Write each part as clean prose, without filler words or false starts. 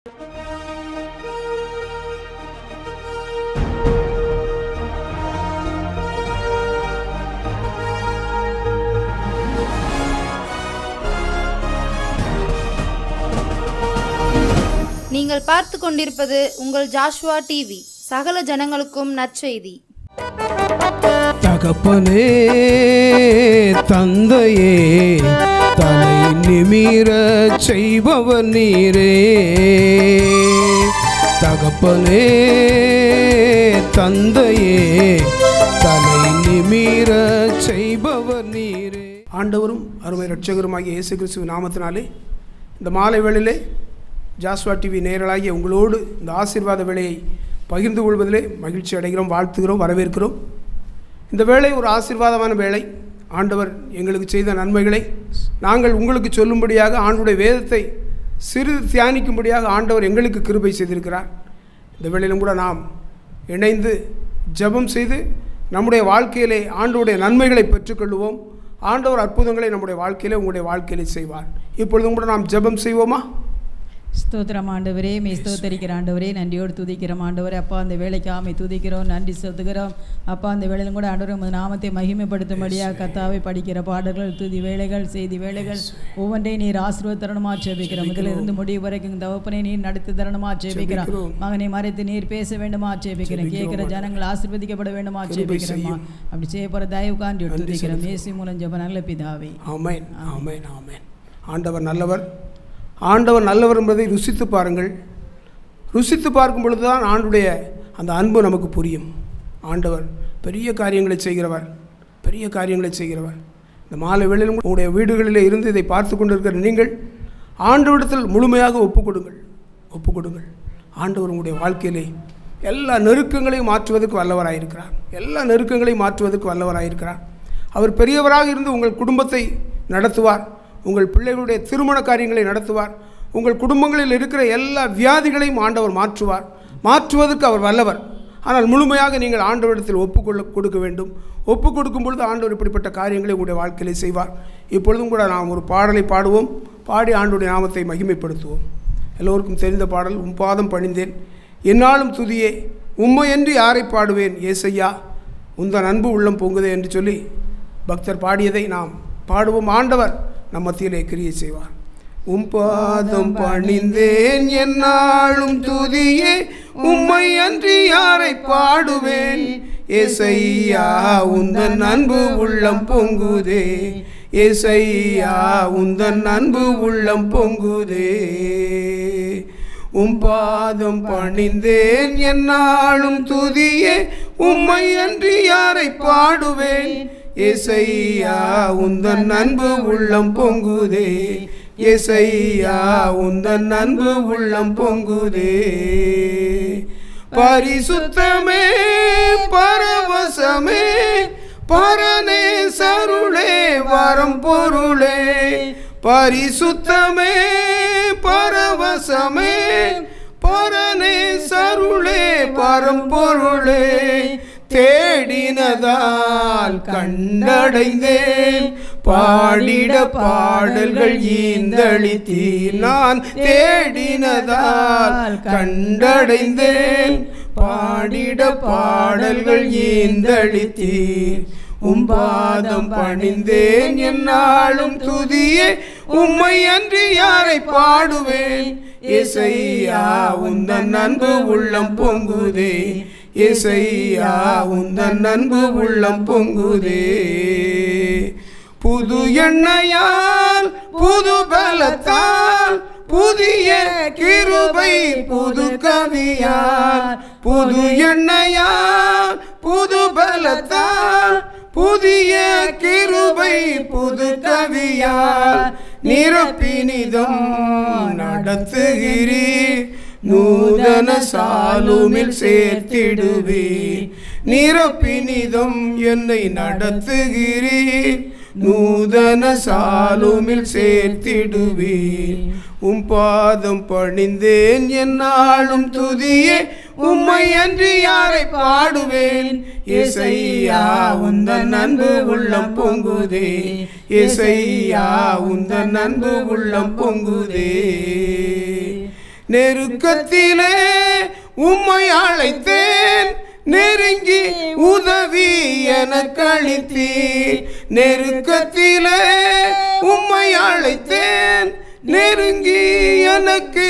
நீங்கள் பார்த்து கொண்டிருப்பது உங்கள் ஜாஷ்வா டிவி. சகல ஜனங்களுக்கும் நற்செய்தி. தகப்பனே, தந்தையே, தலை நிமிர செய்பவர் நீரே. தகப்பனே, தந்தையே, தலை நிமிர செய்பவர் நீரே. ஆண்டவரும் அருமை இரட்சகருமாகிய இயேசு கிறிஸ்துவின் நாமத்தினாலே இந்த மாலை வேளையிலே ஜாஷ்வா டிவி நேயர்களாகிய உங்களோடு இந்த ஆசீர்வாத வேளையை பகிர்ந்து கொள்வதிலே மகிழ்ச்சி அடைகிறோம், வாழ்த்துகிறோம், வரவேற்கிறோம். இந்த வேளை ஒரு ஆசீர்வாதமான வேளை. ஆண்டவர் எங்களுக்கு செய்த நன்மைகளை நாங்கள் உங்களுக்கு சொல்லும்படியாக, ஆண்டுடைய வேதத்தை சிறிது தியானிக்கும்படியாக ஆண்டவர் எங்களுக்கு கிருபை செய்திருக்கிறார். இந்த வேளையிலும் கூட நாம் இணைந்து ஜெபம் செய்து நம்முடைய வாழ்க்கையிலே ஆண்டவருடைய நன்மைகளை பெற்றுக்கொள்வோம். ஆண்டவர் அற்புதங்களை நம்முடைய வாழ்க்கையிலே உங்களுடைய வாழ்க்கையிலே செய்வார். இப்பொழுதும் கூட நாம் ஜெபம் செய்வோமா? ஸ்தோத்திரம் ஆண்டவரே, மே ஸ்தோத்தரிக்கிற ஆண்டவரே, நன்றியோடு துதிக்கிறோம் ஆண்டவரே. அப்பா, அந்த வேலைக்கு ஆமை துதிக்கிறோம், நன்றி செலுத்துகிறோம். அப்பா, அந்த வேளையிலும் கூட ஆண்டவரே உமது நாமத்தை மகிமைப்படுத்தும்படியாக கர்த்தாவே படிக்கிற பாடல்கள், துதி வேலைகள், செய்தி வேலைகள் ஒவ்வொன்றையும் நீர் ஆசீர்வாத தருணமாக ஜெபிக்கிறோம். முதலிருந்து முடிவு வரைக்கும் தகப்பனை நீர் நடத்தி தருணமாக ஜெபிக்கிறோம். மகனை மறைத்து நீர் பேச வேண்டுமா ஜெபிக்கிறேன். கேட்கிற ஜனங்கள் ஆசீர்வதிக்கப்பட வேண்டுமா ஜெபிக்கிறோமா. அப்படி செய்ய போகிற தயவுக்காண்டி துதிக்கிறோம். இயேசு மூலம் ஜெபம் நல்ல பிதாவே. ஆமென், ஆமென், ஆமென். ஆண்டவர் நல்லவர். ஆண்டவர் நல்லவர் என்பதை ருசித்து பாருங்கள். ருசித்து பார்க்கும் பொழுது தான் ஆண்டுடைய அந்த அன்பு நமக்கு புரியும். ஆண்டவர் பெரிய காரியங்களை செய்கிறவர், பெரிய காரியங்களை செய்கிறவர். இந்த மாலை வேளையிலும் உங்களுடைய வீடுகளில் இருந்து இதை பார்த்து கொண்டிருக்கிற நீங்கள் ஆண்டவரிடத்தில் முழுமையாக ஒப்புக்கொடுங்கள், ஒப்புக்கொடுங்கள். ஆண்டவர் உங்களுடைய வாழ்க்கையிலே எல்லா நெருக்கங்களையும் மாற்றுவதற்கு வல்லவராயிருக்கிறார். எல்லா நெருக்கங்களையும் மாற்றுவதற்கு வல்லவராயிருக்கிறார். அவர் பெரியவராக இருந்து உங்கள் குடும்பத்தை நடத்துவார். உங்கள் பிள்ளைகளுடைய திருமண காரியங்களை நடத்துவார். உங்கள் குடும்பங்களில் இருக்கிற எல்லா வியாதிகளையும் ஆண்டவர் மாற்றுவார். மாற்றுவதற்கு அவர் வல்லவர். ஆனால் முழுமையாக நீங்கள் ஆண்டவரிடத்தில் கொடுக்க வேண்டும். ஒப்பு கொடுக்கும் பொழுது ஆண்டவர் இப்படிப்பட்ட காரியங்களை உங்களுடைய வாழ்க்கையிலே செய்வார். இப்பொழுதும் கூட நாம் ஒரு பாடலை பாடுவோம். பாடி ஆண்டவருடைய நாமத்தை மகிமைப்படுத்துவோம். எல்லோருக்கும் தெரிந்த பாடல், உம் பாதம் பணிந்தேன் என்னாலும் துதியே, உம்மையன்றி யாரை பாடுவேன், ஏசையா உந்தன் அன்பு உள்ளம் பொங்குதே என்று சொல்லி பக்தர் பாடியதை நாம் பாடுவோம். ஆண்டவர் நம் மத்தியிலே கிரியை செய்வார். உம் பாதம் பணிந்தேன் என்னாலும் துதியே, உம்மை அன்றி யாரை பாடுவேன், ஏசையா உந்தன் அன்பு உள்ளம் பொங்குதே, ஏசையா உந்தன் அன்பு உள்ளம் பொங்குதே. உம் பாதம் பணிந்தேன் என்னாலும் துதியே, உம்மை அன்றி யாரை பாடுவேன், ஏசையா உந்தன் அன்பு உள்ளம் பொங்குதே, ஏசையா உந்தன் அன்பு உள்ளம் பொங்குதே. பரிசுத்தமே பரவசமே பரனே சருளே வரம் பொருளே, பரிசுத்தமே பரவசமே பரனே சருளே வரம் பொருளே. தேடினதால் கண்டடைந்தேன், பாடிட பாடல்கள் ஈந்தளித்தீர். நான் தேடினதால் கண்டடைந்தேன், பாடிட பாடல்கள் ஈந்தளித்தீர். உம் பாதம் பணிந்தேன் என்னாலும் துதியே, உம்மை அன்றி யாரை பாடுவேன், ஏசையா உந்தன் அன்பு உள்ளம் பொங்குதே, ஏசையா உந்தன் அன்பு உள்ளம் பொங்குதே. புது எண்ணெயால் புது பலத்தால் புதிய கிருபை புது கவியால், புது எண்ணெயால் புது பலத்தால் புதிய கிருபை புது கவியால், நிரப்பினிதம் நடத்துகிறீர், நூதன சாலுமில் சேர்த்திடுவீர். நிரப்பினிதம் என்னை நடத்துகிறீர், நூதன சாலுமில் சேர்த்திடுவீர். உம் பாதம் பணிந்தேன் என்னாலும் துதியே, உம்மை அன்றி யாரை பாடுவேன், ஏசையா உந்தன் அன்பு உள்ளம் பொங்குதே, ஏசையா உந்தன் அன்பு உள்ளம் பொங்குதே. நெருக்கத்திலே உம்மை அழைத்தேன், நெருங்கி உதவி எனக்கு அளித்தீர். நெருக்கத்திலே உம்மை அழைத்தேன், நெருங்கி எனக்கு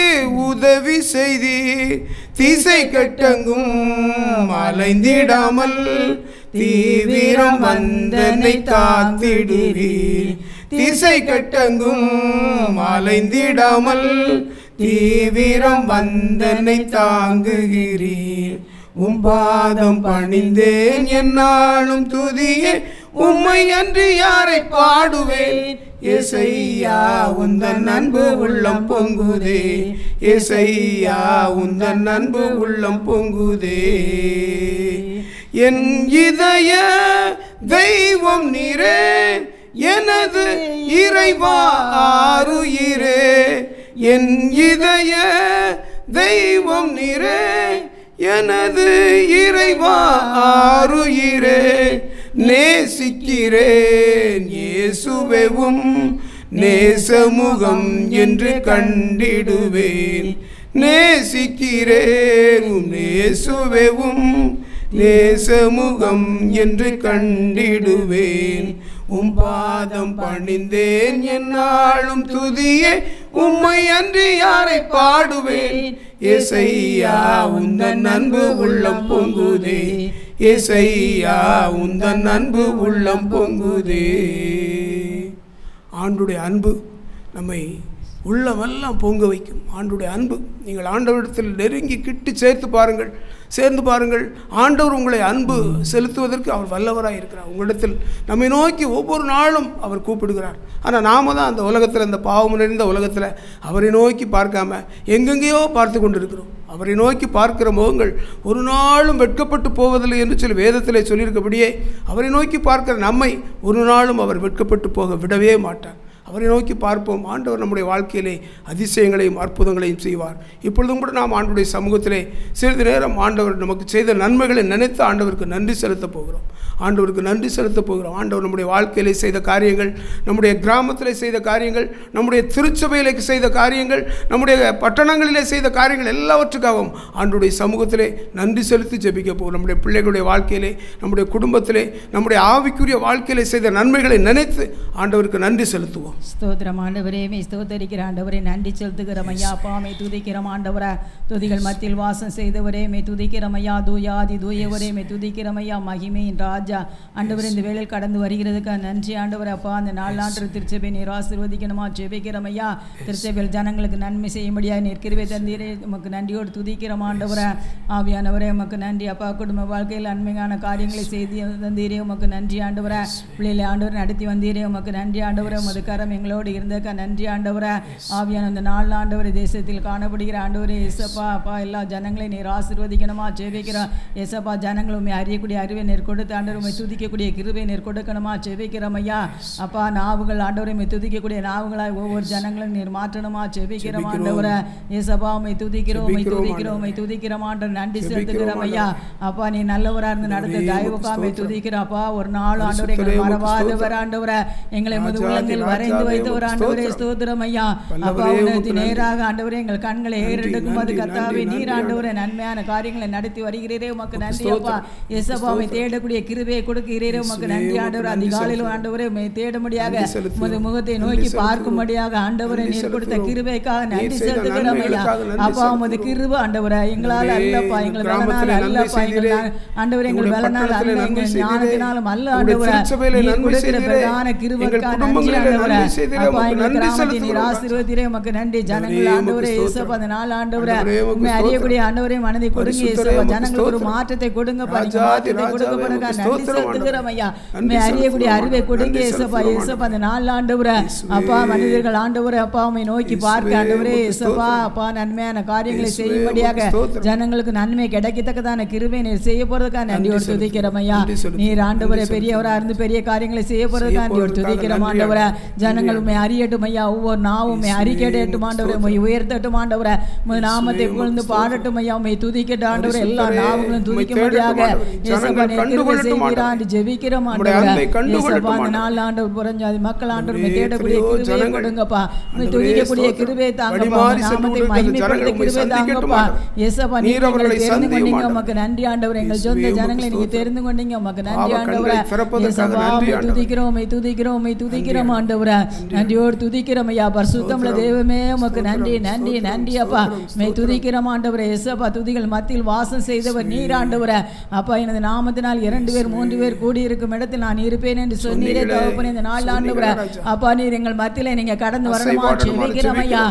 உதவி செய்தீர். திசை கட்டங்கும் அலைந்திடாமல் தீவிரம் வந்தனை காத்திடுவீர். திசை கட்டங்கும் அலைந்திடாமல் தீவிரம் வந்தனை தாங்குகிறீர். உம்பாதம் பணிந்தேன் என்னாலும் துதியே, உம்மை அன்று யாரை பாடுவேன். ஏசையா உந்தன் அன்பு உள்ளம் பொங்குதே, ஏசையா உந்தன் அன்பு உள்ளம் பொங்குதே. என் இதய தெய்வம் நீரே, எனது இறைவா ஆருயிரே. என் இதய தெய்வம் நீரே, எனது இறைவா ஆருயிரே. நேசிக்கிறேன் இயேசுவேவும் நேசமுகம் என்று கண்டிடுவேன். நேசிக்கிறேன் இயேசுவேவும் நேசமுகம் என்று கண்டிடுவேன். உம்பாதம் பணிந்தேன் என்னாலும் துதியே, உம்மை அன்று யாரை பாடுவேன். ஏசையா உந்தன் அன்பு உள்ளம் பொங்குதே, ஏசையா உந்தன் அன்பு உள்ளம் பொங்குதே. ஆண்டுடைய அன்பு நம்மை உள்ளமெல்லாம் பொங்க வைக்கும். ஆண்டுடைய அன்பு, நீங்கள் ஆண்டவரிடத்தில் நெருங்கி கிட்டு சேர்ந்து பாருங்கள். ஆண்டவர் உங்களை அன்பு செலுத்துவதற்கு அவர் வல்லவராக இருக்கிறார். உங்களிடத்தில் நம்மை நோக்கி ஒவ்வொரு நாளும் அவர் கூப்பிடுகிறார். ஆனால் நாம தான் அந்த உலகத்தில், அந்த பாவம் நிறைந்த உலகத்தில் அவரை நோக்கி பார்க்காம எங்கெங்கேயோ பார்த்து கொண்டு இருக்கிறோம். அவரை நோக்கி பார்க்கிற முகங்கள் ஒரு நாளும் வெட்கப்பட்டு போவதில்லை என்று சொல்லி வேதத்தில் சொல்லியிருக்கபடியே, அவரை நோக்கி பார்க்கிற நம்மை ஒரு நாளும் அவர் வெட்கப்பட்டு போக விடவே மாட்டார். அவரை நோக்கி பார்ப்போம். ஆண்டவர் நம்முடைய வாழ்க்கையிலே அதிசயங்களையும் அற்புதங்களையும் செய்வார். இப்பொழுதும் கூட நாம் ஆண்டவருடைய சமூகத்திலே சிறிது நேரம் ஆண்டவர் நமக்கு செய்த நன்மைகளை நினைத்து ஆண்டவருக்கு நன்றி செலுத்தப் போகிறோம். ஆண்டவர் நம்முடைய வாழ்க்கையிலே செய்த காரியங்கள், நம்முடைய கிராமத்தில் செய்த காரியங்கள், நம்முடைய திருச்சபையிலே செய்த காரியங்கள், நம்முடைய பட்டணங்களிலே செய்த காரியங்கள் எல்லாவற்றுக்காகவும் ஆண்டவருடைய சமூகத்திலே நன்றி செலுத்தி ஜெபிக்க போகிறோம். நம்முடைய பிள்ளைகளுடைய வாழ்க்கையிலே, நம்முடைய குடும்பத்திலே, நம்முடைய ஆவிக்குரிய வாழ்க்கையிலே செய்த நன்மைகளை நினைத்து ஆண்டவருக்கு நன்றி செலுத்துவோம். ஸ்தோத்திரம் ஆண்டவரே, மே ஸ்தோத்தரிக்கிற ஆண்டவரே, நன்றி செலுத்துகிறோம் ஐயா. அப்பா மே துதிக்கிறோம் ஆண்டவரே, துதிகள் மத்தியில் வாசம் செய்தவரே மே துதிக்கிறோம் ஐயா. தூயாதி தூயவரே மே துதிக்கிறோம் ஐயா. மகிமையின் ராஜா ஆண்டவர், இந்த வேளையில் கடந்து வருகிறதுக்காக நன்றி ஆண்டவரே. அப்பா அந்த நாளாண்டு திருச்சபை நீர் ஆசீர்வதிக்கணுமா ஜெபிக்கிறோம் ஐயா. திருச்சபையில் ஜனங்களுக்கு நன்மை செய்யும்படியாக நீர் கிருபை தந்தீரே, உமக்கு நன்றியோடு துதிக்கிறோம் ஆண்டவரே. ஆவியானவரே உமக்கு நன்றி அப்பா. குடும்ப வாழ்க்கையில் நன்மையான காரியங்களை செய்து தந்தீரே, உமக்கு நன்றி ஆண்டவரே. பிள்ளைகளை ஆண்டவர் நடத்தி வந்தீரே, உமக்கு நன்றி ஆண்டவரே. உமது கரம் எங்களோடு இருந்தக்கா நன்றி ஆண்டவரே. ஆவியான அந்த நாள் ஆண்டவரே, தேசத்தில் காணப்படுகிற ஆண்டவரே ஏசப்பா அப்பா, எல்லா ஜனங்களையும் நீர் ஆசீர்வதிக்கணுமா ஜெபிக்கிறோம் ஏசப்பா. ஜனங்கள் உண்மை அறியக்கூடிய அறிவை நீர் கொடுத்து ஆண்டவர் உண்மை துதிக்கக்கூடிய கிருபை நீர் கொடுக்கணுமா ஜெபிக்கிறோம் ஐயா. அப்பா நாவுகள் ஆண்டவரை உண்மை துதிக்கக்கூடிய நாவுகளாய் ஒவ்வொரு ஜனங்களும் நீர் மாற்றணுமா ஜெபிக்கிறோம் ஆண்டவரே. ஏசப்பா உண்மை துதிக்கிறோம் ஆண்டவர், நன்றி செலுத்துகிறோம் ஐயா. அப்பா நீ நல்லவராக இருந்து நடத்த தயவுக்காமை துதிக்கிறோம் அப்பா. ஒரு நாள் ஆண்டவரை எங்களை மறவாதவர் ஆண்டவரை, எங்களை முது உள்ளங்கள் வரைந்து வைத்தவர் ஆண்டவரே ஸ்தோத்திரம் ஐயா. அப்பா உனக்கு நேராக ஆண்டவரே எங்கள் கண்களை ஏறெடுக்கும் போது கர்த்தாவே நீர் ஆண்டவரே நன்மையான காரியங்களை நடத்தி வருகிறீரே, உமக்கு நன்றி அப்பா. ஏசப்பாவை தேடக்கூடிய கிருபையை கொடுக்கிறீரே, உமக்கு நன்றி ஆண்டவர். அதிகாலையில் ஆண்டவரே உம்மை தேடும்படியாக உமது முகத்தை நோக்கி பார்க்கும்படியாக ஆண்டவரை நீர் கொடுத்த கிருபைக்காக நன்றி செலுத்துகிறோம் ஐயா. அப்பா உமது கிருபை ஆண்டவரே எங்களால் அல்லப்பா, எங்கள் பலனால் அல்லப்பா, எங்கள் ஆண்டவரே எங்கள் பலனால் அல்ல, எங்கள் ஞானத்தினாலும் அல்ல ஆண்டவரே. நீர் கொடுக்கிற பிரதான கிருபைக்காக நன்றி ஆண்டவரே. அப்பா எங்கள் கிராமத்தை நீர் ஆசீர்வதிரே, உமக்கு நன்றி. ஜனங்கள் ஆண்டவரே ஏசப்பா அந்த நாள் ஆண்டவரே உண்மை அறியக்கூடிய ஆண்டவரே மனதை கொடுங்க ஏசப்பா. ஜனங்களுக்கு ஒரு மாற்றத்தை கொடுங்க, மாற்றத்தை கொடுக்கப்படுங்க நன்றி செலுத்துகிறோம் ஐயா. உண்மை அறியக்கூடிய அறிவை கொடுங்க ஏசப்பா. ஏசப்பா அந்த நாள் ஆண்டவரே அப்பா மனிதர்கள் ஆண்டவரே அப்பா உண்மை நோக்கி பார்க்க ஆண்டவரே ஏசப்பா அப்பா நன்மையான காரியங்களை செய்யும்படியாக ஜனங்களுக்கு நன்மை கிடைக்கத்தக்கதான கிருபை நீர் செய்ய போறதுக்காக நன்றியோடு துதிக்கிறோம் ஐயா. நீர் ஆண்டவரே பெரியவரா இருந்து பெரிய காரியங்களை செய்ய போறதுக்காக நன்றியோடு துதிக்கிறோம் ஆண்டவரே. ஜனங்களுமே அறியட்டும் ஐயா, ஒவ்வொரு நாவுமே அறிக்கையிடட்டும் ஆண்டவரே, உம்மை உயர்த்தட்டும் ஆண்டவரே, உமது நாமத்தை புகழ்ந்து பாடட்டும் ஐயா, உம்மை துதிக்கட்டும் ஆண்டவரே, எல்லா நாவுகளும் துதிக்கும்படியாக இயேசுப்பா நீர் கிருபை செய்வீராண்டு ஜெபிக்கிறோம் ஆண்டவரே. இயேசுப்பா அந்த நாள் ஆண்டவர் புறஞ்சாதி மக்கள் ஆண்டவர் உம்மை தேடக்கூடிய கிருபையை கொடுங்கப்பா, உம்மை துதிக்கக்கூடிய கிருபையை தாங்கப்பா, நாமத்தை மகிமைப்படுத்த கிருபை தாங்கப்பா. இயேசுப்பா நீர் எங்களை தெரிந்து கொண்டீங்க, உமக்கு நன்றி ஆண்டவரே. எங்கள் சொந்த ஜனங்களை நீங்க தெரிந்து கொண்டீங்க, உமக்கு நன்றி ஆண்டவரே. இயேசுப்பா உம்மை துதிக்கிறோம், உம்மை துதிக்கிறோம், உம்மை துதிக்கிறோம் ஆண்டவரே. நன்றியோடு துதிக்கிறோம் ஐயா, பரிசுத்தமுள்ள தெய்வமே உமக்கு நன்றி நன்றி நன்றி அப்பா. உம்மை துதிக்கிறோம் ஆண்டவரே. இயேசுப்பா துதிகள் மத்தியில் வாசம் செய்தவர் நீர் ஆண்டவரே. அப்பா எனது நாமத்தினால் 2 பேர் 3 பேர் கூடி இருக்கும் இடத்தில் நான் இருப்பேன் என்று சொன்னீரே தகப்பனே. இந்த நாள் ஆண்டவரே அப்பா நீர் எங்கள் மத்தியில நீங்க கடந்து வரணுமா செபிக்கிறோம் ஐயா.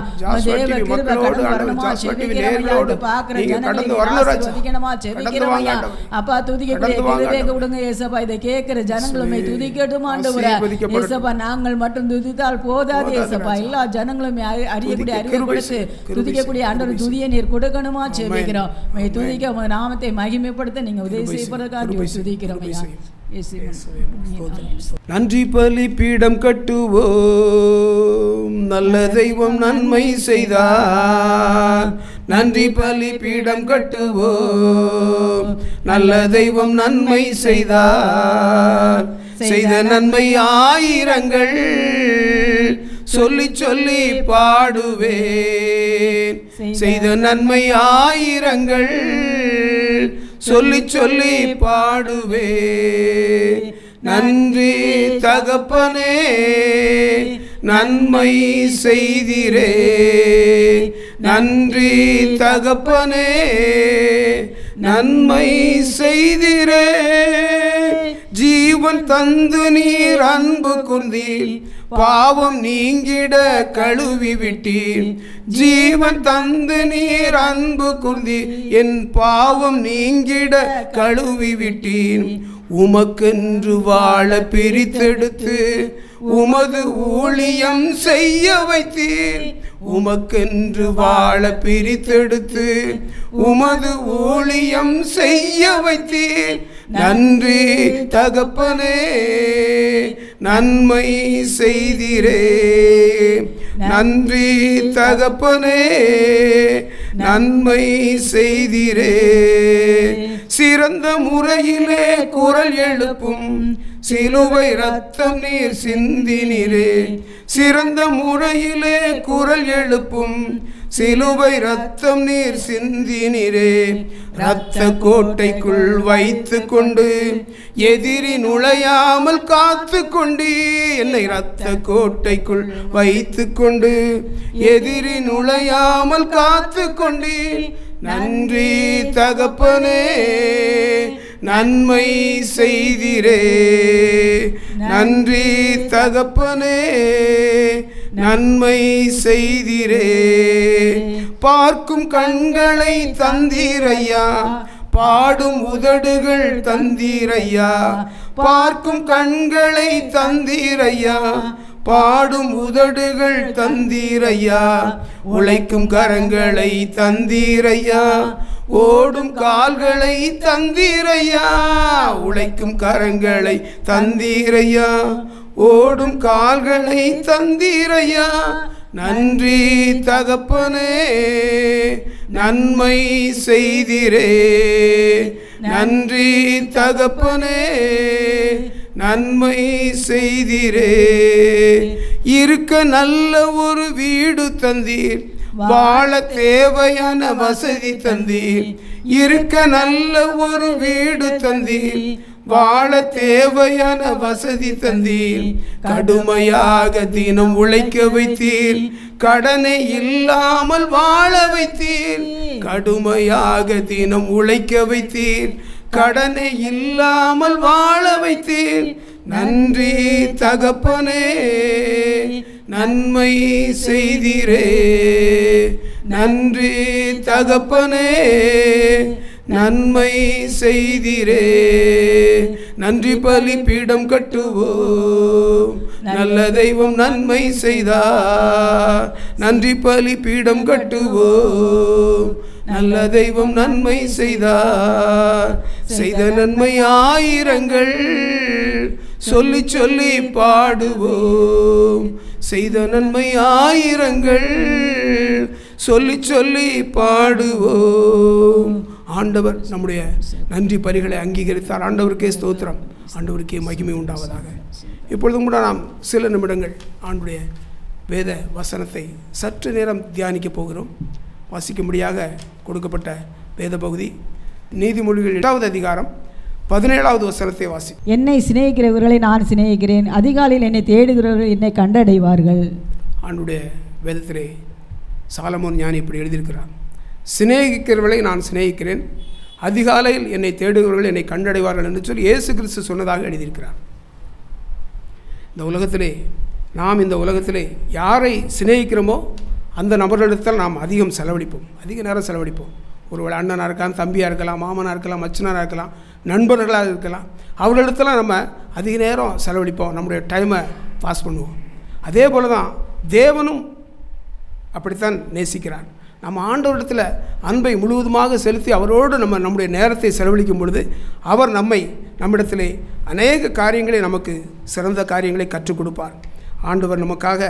தேவ கிருபை கடந்து வரணுமா செபிக்கிறோம் ஐயா. பார்க்கிற ஜனங்களை ஆசீர்வதிக்கணுமா செபிக்கிறோம் ஐயா. அப்பா துதிக்கக்கூடிய கிருபையை கொடுங்க இயேசுப்பா. இதை கேட்கிற ஜனங்களுமே துதிக்கட்டும் ஆண்டவரே. இயேசுப்பா நாங்கள் மட்டும் துதித்தால் போதாது இயேசுப்பா, எல்லா ஜனங்களுமே அறியக்கூடிய அறிவை கொடுத்து துதிக்கக்கூடிய ஆண்டவர் துதியை நீர் கொடுக்கணுமா செபிக்கிறோம். துதிக்க உமது நாமத்தை மகிமைப்படுத்த நீங்க உதவி செய்வதற்காக துதிக்கிறோம் ஐயா. நன்றி பலி பீடம் கட்டுவோம், நல்ல தெய்வம் நன்மை செய்தார். நன்றி பலி பீடம் கட்டுவோம், நல்ல தெய்வம் நன்மை செய்தார். செய்த நன்மை ஆயிரங்கள் சொல்லி சொல்லி பாடுவேன். செய்த நன்மை ஆயிரங்கள் சொல்லி சொல்லி பாடுவே. நன்றி தகப்பனே நன்மை செய்திரே. நன்றி தகப்பனே நன்மை செய்திரே. ஜீவன் தந்து நீர் அன்பு கூர்ந்தீர், பாவம் நீங்கிட கழுவி விட்டீர். ஜீவன் தந்து நீர் அன்பு கூர்ந்தீர், என் பாவம் நீங்கிட கழுவி விட்டீர். உமக்கென்று வாழ பிரித்தெடுத்து உமது ஊழியம் செய்ய வைத்தீர். உமக்கென்று வாழ பிரித்தெடுத்து உமது ஊழியம் செய்ய வைத்தீர். நன்றி தகப்பனே நன்மை செய்திரே. நன்றி தகப்பனே நன்மை செய்திரே. சிறந்த முறையிலே குரல் எழுப்பும் சிலுவை ரத்தம் நீர் சிந்தினிரே. சிறந்த முறையிலே குரல் எழுப்பும் சிலுவை ரத்தம் நீர் சிந்தினிரே. இரத்த கோட்டைக்குள் வைத்து கொண்டு எதிரி நுழையாமல் காத்து கொண்டு, என்னை இரத்த கோட்டைக்குள் வைத்து கொண்டு எதிரி நுழையாமல் காத்து கொண்டு. நன்றி தகப்பனே நன்மை செய்திரே. நன்றி தகப்பனே நன்மை செய்திரே. பார்க்கும் கண்களை தந்தீரையா, பாடும் உதடுகள் தந்தீரையா. பார்க்கும் கண்களை தந்தீரையா, பாடும் உதடுகள் தந்தீரையா. உழைக்கும் கரங்களை தந்தீரையா, ஓடும் கால்களை தந்தீரையா. உழைக்கும் கரங்களை தந்தீரையா, ஓடும் கால்களை தந்தீரையா. நன்றி தகப்பனே நன்மை செய்திரே. நன்றி தகப்பனே நன்மை செய்திரே. இருக்க நல்ல ஒரு வீடு தந்தீர், வாழ தேவையான வசதி தந்தீர். இருக்க நல்ல ஒரு வீடு தந்தீர், வாழ தேவையான வசதி தந்தீர். கடுமையாக தினம் உழைக்க வைத்தீர், கடனை இல்லாமல் வாழ வைத்தீர். கடுமையாக தினம் உழைக்க வைத்தீர், கடனை இல்லாமல் வாழ வைத்தீர். நன்றி தகப்பனே நன்மை செய்திரே. நன்றி தகப்பனே நன்மை செய்திரே. நன்றி பலி பீடம் கட்டுவோம், நல்ல தெய்வம் நன்மை செய்தார். நன்றி பலி பீடம் கட்டுவோம், நல்ல தெய்வம் நன்மை செய்தார். செய்த நன்மை ஆயிரங்கள் சொல்லி சொல்லி பாடுவோம். செய்த நன்மை ஆயிரங்கள் சொல்லி சொல்லி பாடுவோம். ஆண்டவர் நம்முடைய நன்றி பலிகளை அங்கீகரித்தார். ஆண்டவருக்கே ஸ்தோத்திரம், ஆண்டவருக்கே மகிமை உண்டாவதாக. இப்பொழுதும் கூட நாம் சில நிமிடங்கள் ஆண்டுடைய வேத வசனத்தை சற்று நேரம் தியானிக்க போகிறோம். வாசிக்கும்படியாக கொடுக்கப்பட்ட வேத பகுதி நீதிமொழிகள் 8வது அதிகாரம் 17வது வசனத்தை வாசி. என்னை சிநேகிக்கிறவர்களை நான் சிநேகிக்கிறேன், அதிகாலையில் என்னை தேடுகிறவர்கள் என்னை கண்டடைவார்கள். ஆண்டுடைய வேதத்திலே சாலமோன் ஞானி இப்படி எழுதியிருக்கிறார், சிநேகிக்கிறவர்களை நான் சிநேகிக்கிறேன், அதிகாலையில் என்னை தேடுகிறவர்கள் என்னை கண்டடைவார்கள் என்று சொல்லி இயேசு கிறிஸ்து சொன்னதாக எழுதியிருக்கிறார். இந்த உலகத்திலே நாம் இந்த உலகத்திலே யாரை சிநேகிக்கிறோமோ அந்த நபர்களிடத்தில் நாம் அதிகம் செலவழிப்போம், அதிக நேரம் செலவழிப்போம். ஒருவேளை அண்ணனாக இருக்கலாம், தம்பியாக இருக்கலாம், மாமனாக இருக்கலாம், மச்சனாக இருக்கலாம், நண்பர்களாக இருக்கலாம், அவர்களிடத்தில் நம்ம அதிக நேரம் செலவழிப்போம், நம்முடைய டைமை பாஸ் பண்ணுவோம். அதே போல் தான் தேவனும் அப்படித்தான் நேசிக்கிறார். நம்ம ஆண்டவரிடத்தில் அன்பை முழுவதுமாக செலுத்தி அவரோடு நம்முடைய நேரத்தை செலவழிக்கும் பொழுது அவர் நம்மிடத்திலே அநேக காரியங்களை, நமக்கு சிறந்த காரியங்களை கற்றுக் கொடுப்பார். ஆண்டவர் நமக்காக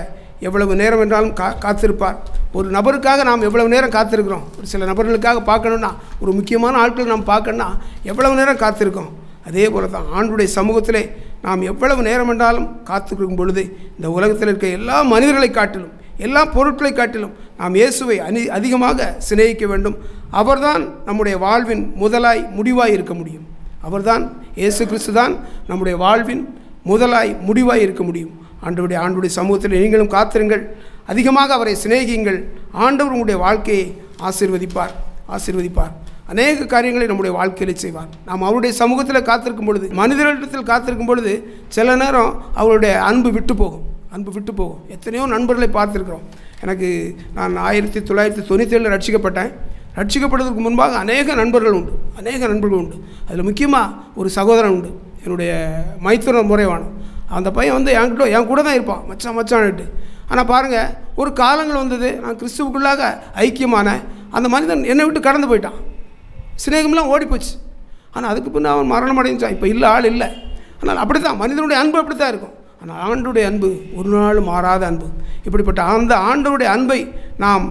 எவ்வளவு நேரம் என்றாலும் காத்திருப்பார். ஒரு நபருக்காக நாம் எவ்வளவு நேரம் காத்திருக்கிறோம். ஒரு சில நபர்களுக்காக பார்க்கணுன்னா, ஒரு முக்கியமான ஆட்கள் நாம் பார்க்கணுன்னா எவ்வளவு நேரம் காத்திருக்கோம். அதே போல தான் ஆண்டுடைய சமூகத்திலே நாம் எவ்வளவு நேரம் என்றாலும் காத்திருக்கும் பொழுது இந்த உலகத்தில் இருக்க எல்லா மனிதர்களை காட்டிலும், எல்லா பொருட்களை காட்டிலும் நாம் இயேசுவை அதிகமாக சிநேகிக்க வேண்டும். அவர்தான் நம்முடைய வாழ்வின் முதலாய் முடிவாய் இருக்க முடியும். அவர்தான், இயேசு கிறிஸ்து தான் நம்முடைய வாழ்வின் முதலாய் முடிவாய் இருக்க முடியும். ஆண்டவருடைய சமூகத்தில் நீங்களும் காத்திருங்கள், அதிகமாக அவரை சிநேகியுங்கள். ஆண்டவர் உங்களுடைய வாழ்க்கையை ஆசீர்வதிப்பார். அநேக காரியங்களை நம்முடைய வாழ்க்கையில் செய்வார். நாம் அவருடைய சமூகத்தில் காத்திருக்கும் பொழுது, மனிதர்களிடத்தில் காத்திருக்கும் பொழுது சில நேரம் அவருடைய அன்பு விட்டு போகும். எத்தனையோ நண்பர்களை பார்த்துருக்குறோம். நான் 1997 ரட்சிக்கப்பட்டேன். ரட்சிக்கப்படுவதற்கு முன்பாக அநேக நண்பர்கள் உண்டு. அதில் முக்கியமாக ஒரு சகோதரன் உண்டு, என்னுடைய மைத்துனர் முறைவானம். அந்த பையன் என் கூட தான் இருப்பான், மச்சான்ட்டு. ஆனால் பாருங்கள், ஒரு காலங்கள் வந்தது, நான் கிறிஸ்துவுக்குள்ளாக ஐக்கியமான அந்த மனிதன் என்னை விட்டு கடந்து போயிட்டான். சிநேகம்லாம் ஓடி போச்சு. ஆனால் அதுக்கு பின்ன அவன் மரணம் அடைஞ்சான். இப்போ ஆள் இல்லை. ஆனால் அப்படி தான் மனிதனுடைய அன்பு அப்படி தான் இருக்கும். ஆனால் ஆண்டவருடைய அன்பு ஒரு நாள் மாறாத அன்பு. இப்படிப்பட்ட அந்த ஆண்டவருடைய அன்பை நாம்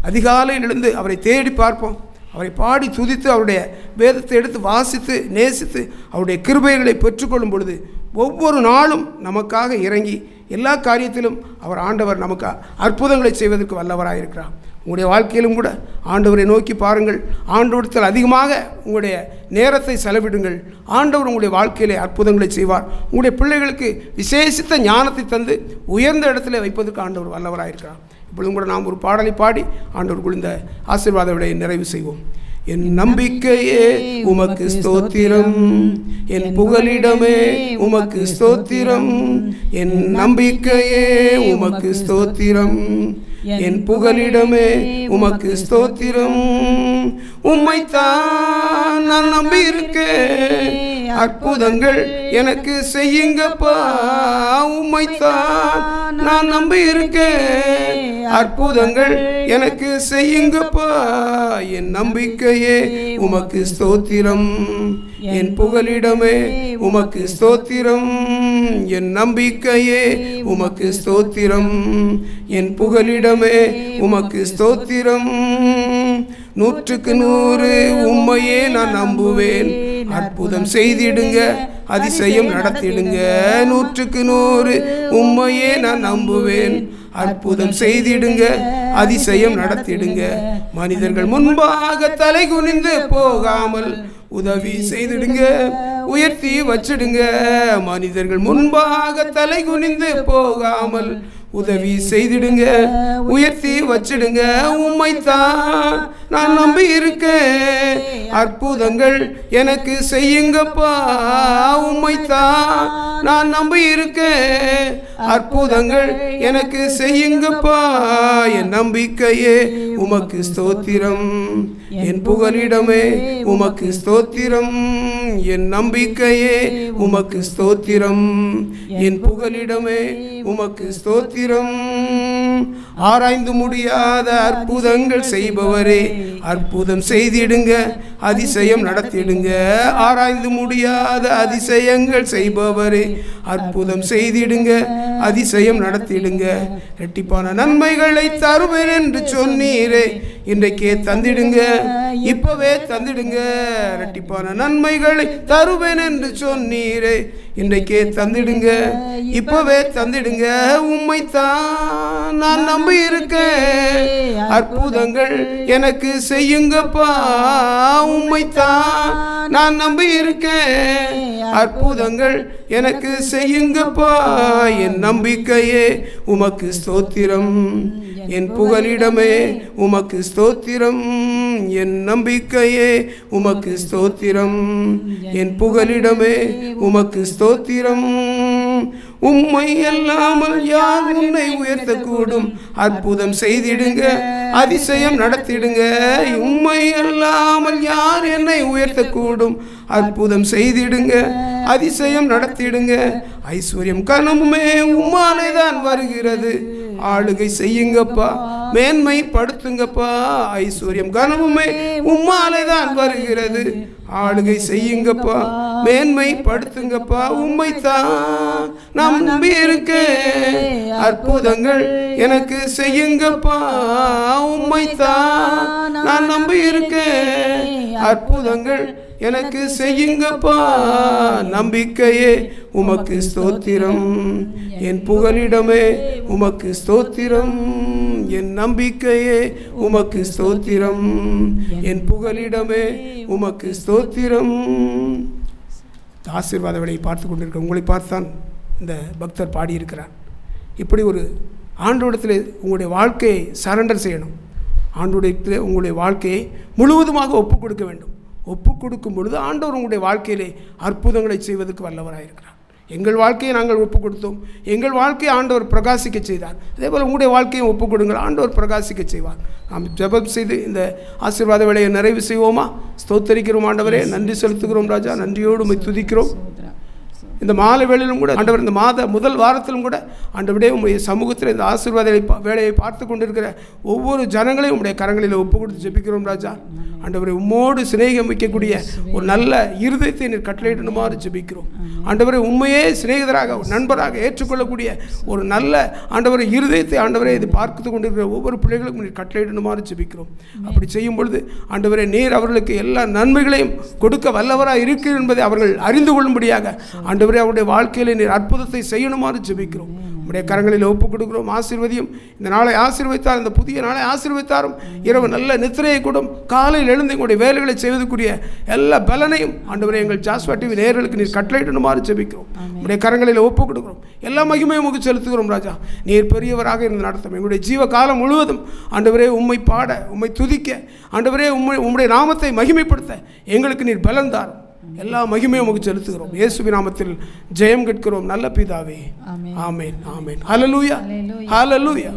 அதிகாலையில் எழுந்து அவரை தேடி பார்ப்போம். அவரை பாடி துதித்து அவருடைய வேதத்தை எடுத்து வாசித்து நேசித்து அவருடைய கிருபைகளை பெற்றுக்கொள்ளும் பொழுது ஒவ்வொரு நாளும் நமக்காக இறங்கி எல்லா காரியத்திலும் ஆண்டவர் நமக்கு அற்புதங்களை செய்வதற்கு வல்லவராக இருக்கிறார். உங்களுடைய வாழ்க்கையிலும் கூட ஆண்டவரை நோக்கி பாருங்கள். ஆண்டவரிடத்தில் அதிகமாக உங்களுடைய நேரத்தை செலவிடுங்கள். ஆண்டவர் உங்களுடைய வாழ்க்கையிலே அற்புதங்களை செய்வார். உங்களுடைய பிள்ளைகளுக்கு விசேஷித்த ஞானத்தை தந்து உயர்ந்த இடத்துல வைப்பதற்கு ஆண்டவர் வல்லவராக இருக்கிறார். இப்பொழுதும் கூட நாம் ஒரு பாடலை பாடி ஆண்டவருக்குள் இந்த ஆசீர்வாத விடையை நிறைவு செய்வோம். என் நம்பிக்கையே உமக்கு ஸ்தோத்திரம், என் புகலிடமே உமக்கு ஸ்தோத்திரம். என் நம்பிக்கையே உமக்கு ஸ்தோத்திரம், என் புகலிடமே உமக்கு ஸ்தோத்திரம். உம்மைத்தான் நான் நம்பி இருக்கேன், அற்புதங்கள் எனக்கு செய்யுங்கப்பா. உம்மைத்தான் நான் நம்பி இருக்கேன், அற்புதங்கள் எனக்கு செய்யுங்கப்பா. என் நம்பிக்கையே உமக்கு ஸ்தோத்திரம், என் புகலிடமே உமக்கு ஸ்தோத்திரம். என் நம்பிக்கையே உமக்கு ஸ்தோத்திரம், என் புகலிடமே உமக்கு ஸ்தோத்திரம். 100க்கு 100 உம்மையே நான் நம்புவேன், அற்புதம் செய்திடுங்க, அதிசயம் நடத்திடுங்க. 100க்கு 100 உம்மையே நான் நம்புவேன், அற்புதம் செய்திடுங்க, அதிசயம் நடத்திடுங்க. மனிதர்கள் முன்பாக தலை குனிந்து போகாமல் உதவி செய்திடுங்க, உயர்த்தி வச்சிடுங்க. மனிதர்கள் முன்பாக தலை குனிந்து போகாமல் உதவி செய்திடுங்க, உயர்த்தி வச்சிடுங்க. உம்மைத்தான் நான் நம்பி இருக்கேன், அற்புதங்கள் எனக்கு செய்யுங்கப்பா. உம்மைத்தான் நான் நம்பி இருக்கேன், அற்புதங்கள் எனக்கு செய்யுங்கப்பா. என் நம்பிக்கையே உமக்கு ஸ்தோத்திரம், என் புகலிடமே உமக்கு ஸ்தோத்திரம். என் நம்பிக்கையே உமக்கு ஸ்தோத்திரம், என் புகலிடமே உமக்கு ஸ்தோத்திரம். ஆராய்ந்து முடியாத அற்புதங்கள் செய்பவரே, அற்புதம் செய்திடுங்க, அதிசயம் நடத்திடுங்க. ஆராய்ந்து முடியாத அதிசயங்கள் செய்பவரே அற்புதம் செய்திடுங்க, அதிசயம் நடத்திடுங்க. இரட்டிப்பான நன்மைகளை தருவேன் என்று சொன்னீரே, இன்றைக்கே தந்திடுங்க, இப்பவே தந்திடுங்க. இரட்டிப்பான நன்மைகளை தருவேன் என்று சொன்னீரே, இன்றைக்கே தந்திடுங்க, இப்பவே தந்திடுங்க. உம்மைத்தான் நான் நம்பி இருக்கேன், அற்புதங்கள் எனக்கு செய்யுங்கப்பா. உம்மைத்தான் நான் நம்பி இருக்கேன், அற்புதங்கள் எனக்கு செய்யுங்கப்பா. என் நம்பிக்கையே உமக்கு ஸ்தோத்திரம், என் புகலிடமே உமக்கு ஸ்தோத்திரம். என் நம்பிக்கையே உமக்கு ஸ்தோத்திரம், என் புகலிடமே உமக்கு ஸ்தோத்திரம். உம்மை அல்லாமல் யார் உன்னை உயர்த்தக்கூடும்? அற்புதம் செய்திடுங்க, அதிசயம் நடத்திடுங்க. உம்மை அல்லாமல் யார் என்னை உயர்த்தக்கூடும்? அற்புதம் செய்திடுங்க, அதிசயம் நடத்திடுங்க. ஐஸ்வர்யம் கனமுமே உம்மாலே தான் வருகிறது, ஆளுகை செய்யுங்கப்பா, மேன்மைப்படுத்துங்கப்பா. ஐஸ்வர்யம் கனமுமே உம்மாலே தான் வருகிறது, ஆளுகை செய்யுங்கப்பா, மேன்மைப்படுத்துங்கப்பா. உம்மைத்தான் நான் நம்பி இருக்கேன், அற்புதங்கள் எனக்கு செய்யுங்கப்பா. உம்மைத்தான் நான் நம்பி இருக்கேன், அற்புதங்கள் எனக்கு செய்யுங்கப்பா. நம்பிக்கையே உமக்கு ஸ்தோத்திரம், என் புகலிடமே உமக்கு ஸ்தோத்திரம். என் நம்பிக்கையே உமக்கு ஸ்தோத்திரம், என் புகலிடமே உமக்கு ஸ்தோத்திரம். ஆசீர்வாத வேலையை பார்த்து கொண்டிருக்க உங்களை பார்த்தான் இந்த பக்தர் பாடியிருக்கிறார். இப்படி ஒரு ஆண்டோடத்தில் உங்களுடைய வாழ்க்கையை சரண்டர் செய்யணும். ஆண்டோடத்தில் உங்களுடைய வாழ்க்கையை முழுவதுமாக ஒப்புக் கொடுக்க வேண்டும். ஒப்புக் கொடுக்கும் பொழுது ஆண்டவர் உங்களுடைய வாழ்க்கையிலே அற்புதங்களை செய்வதற்கு வல்லவராக இருக்கிறார். எங்கள் வாழ்க்கையை நாங்கள் ஒப்புக் கொடுத்தோம், எங்கள் வாழ்க்கையை ஆண்டவர் பிரகாசிக்க செய்தார். அதே போல் உங்களுடைய வாழ்க்கையை ஒப்புக் கொடுங்கள், ஆண்டவர் பிரகாசிக்க செய்வார். நாம் ஜெபம் செய்து இந்த ஆசீர்வாத வேலையை நிறைவு செய்வோமா? ஸ்தோத்தரிக்கிறோம் ஆண்டவரே, நன்றி செலுத்துகிறோம் ராஜா, நன்றியோடு உம்மை துதிக்கிறோம். இந்த மாலை வேளையிலும் கூட ஆண்டவர், இந்த மாத முதல் வாரத்திலும் கூட ஆண்டவரே உங்களுடைய சமூகத்தில் இந்த ஆசீர்வாத வேலையை பார்த்து கொண்டிருக்கிற ஒவ்வொரு ஜனங்களையும் உங்களுடைய கரங்களில் ஒப்பு கொடுத்து ஜெபிக்கிறோம் ராஜா. ஆண்டவரை உம்மோடு சிநேகம் வைக்கக்கூடிய ஒரு நல்ல இருதயத்தை நீர் கட்டளையிடணுமாறு ஜெபிக்கிறோம். ஆண்டவரை உண்மையே சிநேகிதராக நண்பராக ஏற்றுக்கொள்ளக்கூடிய ஒரு நல்ல ஆண்டவரை இருதயத்தை ஆண்டவரை இது பார்த்து கொண்டிருக்கிற ஒவ்வொரு பிள்ளைகளுக்கும் நீர் கட்டளையிடணுமாறு ஜெபிக்கிறோம். அப்படி செய்யும் பொழுது ஆண்டவரை நீர் அவர்களுக்கு எல்லா நன்மைகளையும் கொடுக்க வல்லவராக இருக்கிறீர் என்பதை அவர்கள் அறிந்து கொள்ளும்படியாக ஆண்டவரே அவருடைய வாழ்க்கையில் நீர் அற்புதத்தை செய்யணுமாறு ஜெபிக்கிறோம். உடைய கரங்களில் ஒப்புக் கொடுக்கிறோம். ஆசீர்வதியும், இந்த நாளை ஆசீர்வதித்தார், இந்த புதிய நாளை ஆசீர்வதித்தாரும். இரவு நல்ல நித்திரையை கூடும், காலையில் எழுந்து எங்களுடைய வேலைகளை செய்வதற்குரிய எல்லா பலனையும் ஆண்டவரே எங்கள் ஜாஸ்வா டிவி நேயர்களுக்கு நீர் கட்டளையிடணுமாறு ஜெபிக்கிறோம். உடைய கரங்களில் ஒப்புக் கொடுக்கிறோம். எல்லா மகிமையும் உங்களுக்கு செலுத்துகிறோம் ராஜா. நீர் பெரியவராக இருந்து நடத்தும். எங்களுடைய ஜீவ காலம் முழுவதும் ஆண்டவரே உம்மை பாட, உம்மை துதிக்க, ஆண்டவரே உம்முடைய நாமத்தை மகிமைப்படுத்த எங்களுக்கு நீர் பலன் தாரும். எல்லா மகிமையும் உங்களுக்கு செலுத்துகிறோம். இயேசுவின் நாமத்தில் ஜெயம் கேட்கிறோம் நல்ல பிதாவே. ஆமென், ஆமென். ஹல்லேலூயா, ஹல்லேலூயா.